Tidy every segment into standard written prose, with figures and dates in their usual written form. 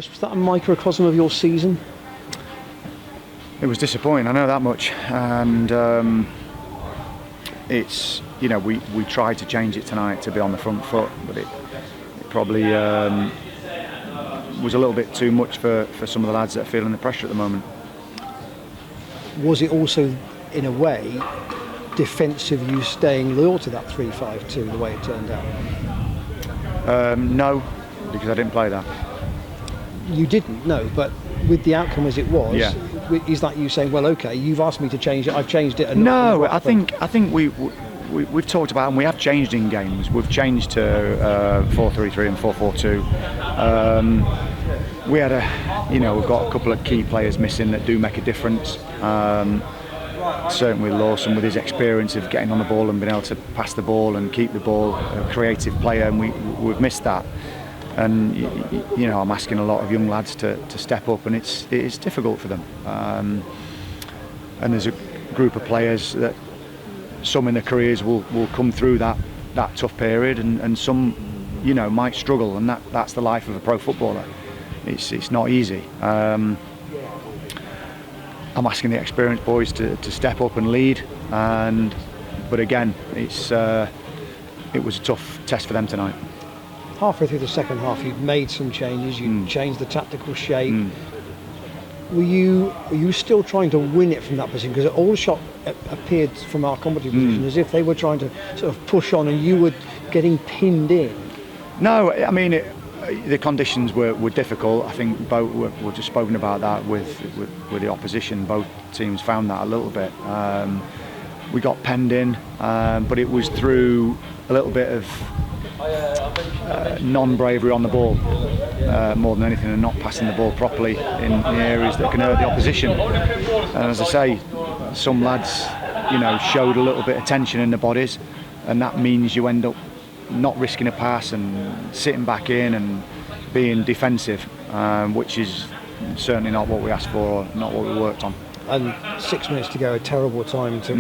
Was that a microcosm of your season? It was disappointing, I know that much, and it's, we tried to change it tonight to be on the front foot, but it probably was a little bit too much for some of the lads that are feeling the pressure at the moment. Was it also, in a way, defensive, you staying loyal to that 3-5-2 the way it turned out? No, because I didn't play that. You didn't, no, but with the outcome as it was, Yeah. Is that you saying, well, okay, you've asked me to change it, I've changed it? And No, I think we've talked about, and we have changed in games. We've changed to 4-3-3 and 4-4-2. We had we've got a couple of key players missing that do make a difference. Certainly Lawson, with his experience of getting on the ball and being able to pass the ball and keep the ball, a creative player, and we've missed that. And I'm asking a lot of young lads to step up, and it's difficult for them. And there's a group of players that some in their careers will come through that tough period, and some might struggle, and that's the life of a pro footballer. It's not easy. I'm asking the experienced boys to step up and lead, but again, it was a tough test for them tonight. Halfway through the second half, you'd made some changes, you'd changed the tactical shape. Were you still trying to win it from that position? Because Aldershot appeared from our commentary position as if they were trying to sort of push on and you were getting pinned in. No, I mean, the conditions were difficult. I think both we've just spoken about that with the opposition. Both teams found that a little bit. We got penned in, but it was through a little bit of non-bravery on the ball, more than anything, and not passing the ball properly in areas that can hurt the opposition. And as I say, some lads, showed a little bit of tension in their bodies, and that means you end up not risking a pass and sitting back in and being defensive, which is certainly not what we asked for, or not what we worked on. And 6 minutes to go, a terrible time to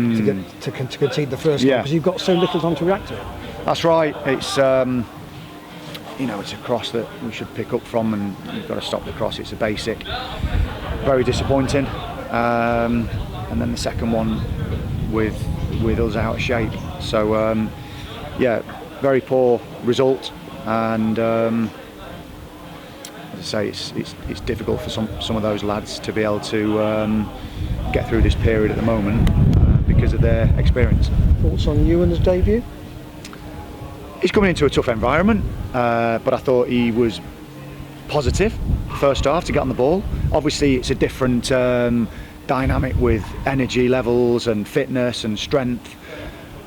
concede the first goal, because you've got so little time to react to it. That's right. It's it's a cross that we should pick up from, and you've got to stop the cross. It's a basic. Very disappointing. And then the second one with us out of shape. So very poor result. And as I say, it's difficult for some of those lads to be able to get through this period at the moment because of their experience. Thoughts on Ewan's debut? He's coming into a tough environment, but I thought he was positive first half to get on the ball. Obviously it's a different dynamic with energy levels and fitness and strength,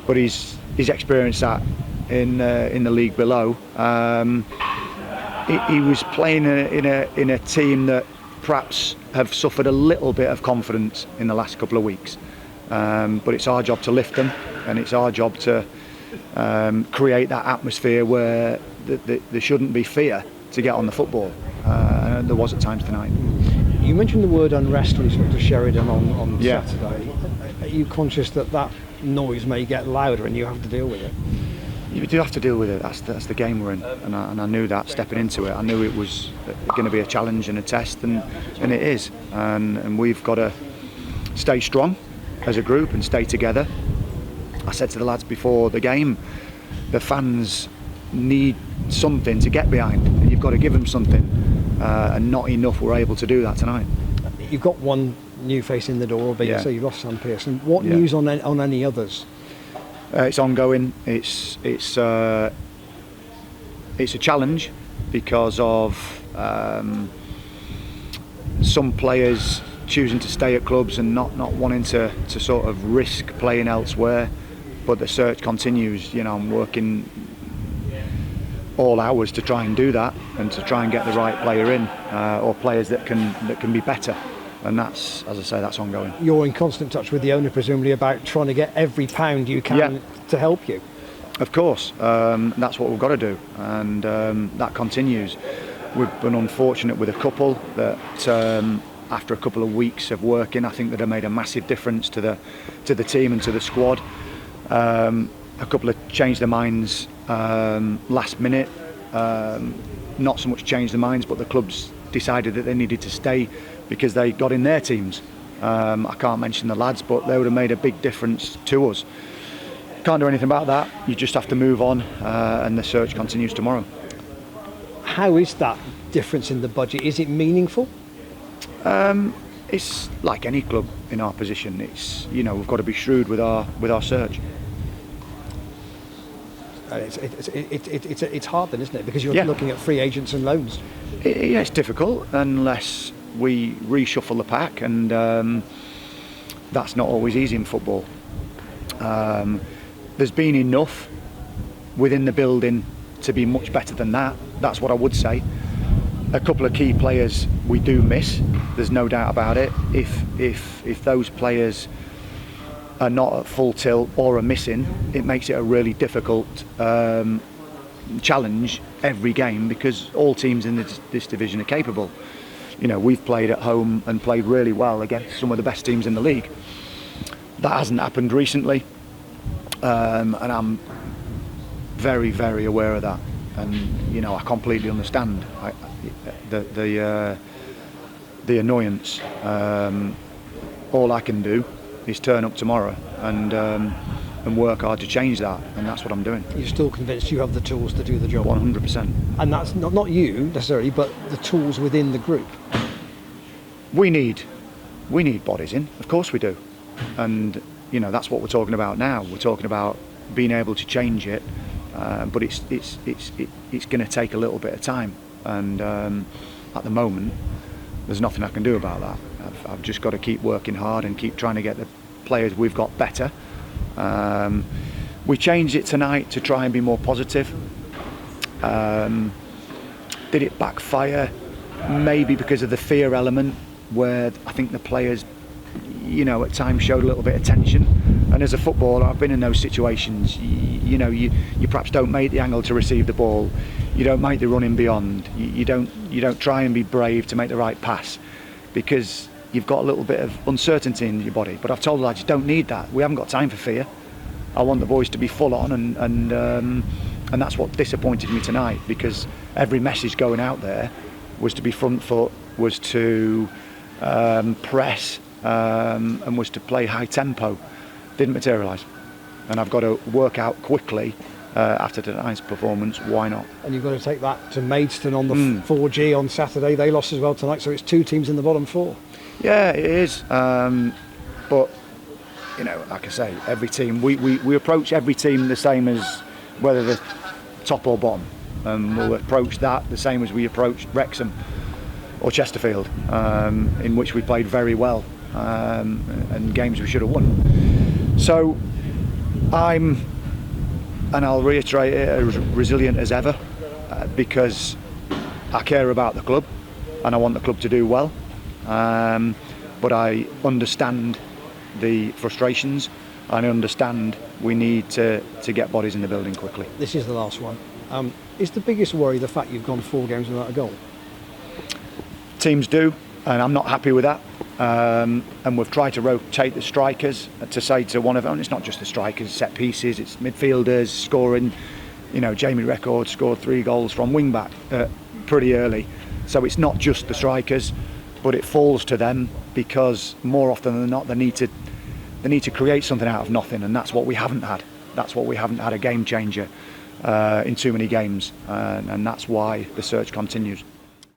but he's experienced that in the league below. He was playing in a team that perhaps have suffered a little bit of confidence in the last couple of weeks, but it's our job to lift them, and it's our job to create that atmosphere where there shouldn't be fear to get on the football. There was at times tonight. You mentioned the word unrest when you spoke to Sheridan on Saturday. Are you conscious that noise may get louder and you have to deal with it? You do have to deal with it. That's the game we're in, and I knew that stepping into it. I knew it was going to be a challenge and a test, and it is. And we've got to stay strong as a group and stay together. I said to the lads before the game, the fans need something to get behind, and you've got to give them something, and not enough were able to do that tonight. You've got one new face in the door, albeit so you've lost Sam Pearson. What news on any others? It's ongoing. It's a challenge because of some players choosing to stay at clubs and not wanting to sort of risk playing elsewhere. But the search continues. I'm working all hours to try and do that, and to try and get the right player in, or players that can be better. And that's, as I say, that's ongoing. You're in constant touch with the owner, presumably, about trying to get every pound you can to help you. Of course, that's what we've got to do, and that continues. We've been unfortunate with a couple that, after a couple of weeks of working, I think that have made a massive difference to the team and to the squad. A couple have changed their minds last minute. Not so much changed their minds, but the club's decided that they needed to stay because they got in their teams. I can't mention the lads, but they would have made a big difference to us. Can't do anything about that. You just have to move on, and the search continues tomorrow. How is that difference in the budget? Is it meaningful? It's like any club in our position. It's, you know, we've got to be shrewd with our search. It's hard then, isn't it? Because you're Yeah. looking at free agents and loans. Yeah, it's difficult unless we reshuffle the pack, and that's not always easy in football. There's been enough within the building to be much better than that. That's what I would say. A couple of key players we do miss. There's no doubt about it. If those players are not at full tilt or are missing, it makes it a really difficult challenge every game, because all teams in this division are capable. You know, we've played at home and played really well against some of the best teams in the league. That hasn't happened recently, and I'm very, very aware of that. And you know, I completely understand the annoyance. All I can do is turn up tomorrow and work hard to change that, and that's what I'm doing. You're still convinced you have the tools to do the job? 100%. And that's not you necessarily, but the tools within the group. We need bodies in, of course we do, and you know, that's what we're talking about now. We're talking about being able to change it, but it's going to take a little bit of time, and at the moment there's nothing I can do about that. I've just got to keep working hard and keep trying to get the players we've got better. We changed it tonight to try and be more positive. Did it backfire? Maybe because of the fear element, where I think the players, you know, at times showed a little bit of tension. And as a footballer, I've been in those situations. You know, you perhaps don't make the angle to receive the ball. You don't make the running beyond. You don't try and be brave to make the right pass, because you've got a little bit of uncertainty in your body. But I've told the lads, you don't need that. We haven't got time for fear. I want the boys to be full on, and that's what disappointed me tonight, because every message going out there was to be front foot, was to press, and was to play high tempo. Didn't materialise, and I've got to work out quickly after tonight's performance. Why not? And you've got to take that to Maidstone on the 4G on Saturday. They lost as well tonight, so it's two teams in the bottom four. Yeah, it is, but you know, like I say, every team, we approach every team the same as whether they're top or bottom, and we'll approach that the same as we approached Wrexham or Chesterfield, in which we played very well, and games we should have won. So and I'll reiterate it, as resilient as ever, because I care about the club and I want the club to do well, but I understand the frustrations, and I understand we need to get bodies in the building quickly. This is the last one. Is the biggest worry the fact you've gone 4 games without a goal? Teams do, and I'm not happy with that. And we've tried to rotate the strikers to say to one of them, it's not just the strikers, set pieces, it's midfielders scoring. You know, Jamie Record scored 3 goals from wing back pretty early, so it's not just the strikers, but it falls to them, because more often than not they need to create something out of nothing, and that's what we haven't had. That's what we haven't had, a game changer in too many games, and that's why the search continues.